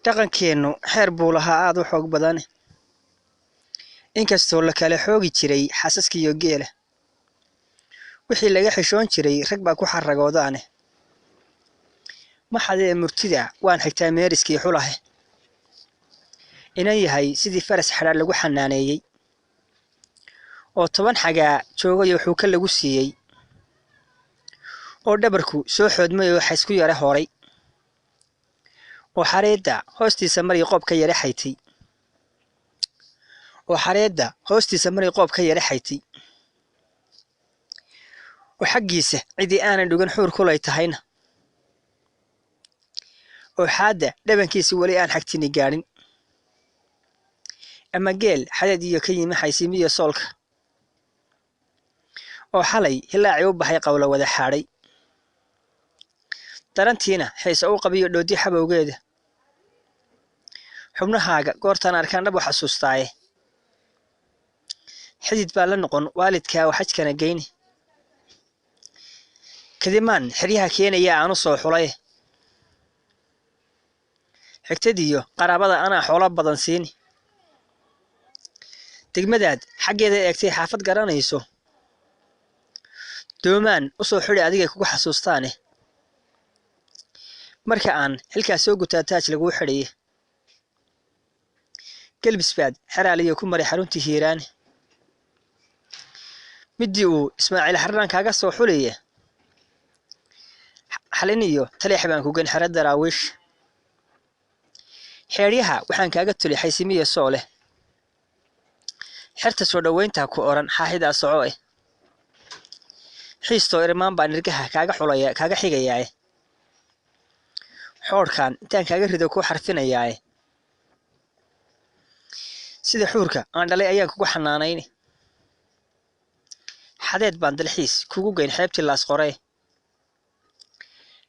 dhaqankeenu xeer buu lahaa aad u xoog badan inkastoo la kala xoogi jiray xasaska iyo geela wixii laga xishoon jiray rag baa ku xaragoodaane maxadee murtida waan xigtaa meeriskii xulahe inan yahay sidii faras xadhaa lagu xanaaneeyey oo 10 xagaa joogayo xuuka lagu siiyey oo dhabarku soo xoodmay oo xaysku yara horay oo xareedda hoostiisa maray qoob ka yara xaytay oo xaggiisa cidii aanan dhugan xuur kulay tahayna oo xaadda dhabankiisa wali aan xagtini gaarin ama geel xadeed iyo ka yimi xaysiimiyo soolka oo xalay hilaaci u baxay qowla wada xaadhay darantiina xiisa u qabiyo dhoodi xabowgeeda xubnahaaga goortaan arkaan dhab u xasuustaaye xidid baa la noqon waalidkaa oo xajkana geyni kadimaan xeryaha keenaya aanu soo xulay xigtadiyo qaraabada anaa xoolo badan siini degmadaad xaggeeda eegtay xaafad garanayso doomaan u soo xidhi adiga kugu xasuustaane marka aan xilkaas soo gutaa taaj lagu xidhiye galbisbaad xeraaliyo ku maray xaruntii hiiraane midii uu ismaaciil xarraan kaaga soo xuliye xalin iyo taleex baan ku gen xero daraawiish xeeryaha waxaan kaaga tuli xaysiimiyo soole xerta soo dhoweynta ku oran xaaxidaa soco xiistoo irmaan baan nirgaha kaaga xigayaaye xoorkaan intaan kaaga rido ku xarfinayaaye sida xuurka aan dhalay ayaan kugu xanaanayni xadeed baan dalxiis kugu geyn xeebtii laas qoree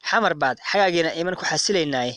xamar baad xagaagiina iman ku xasilaynaaye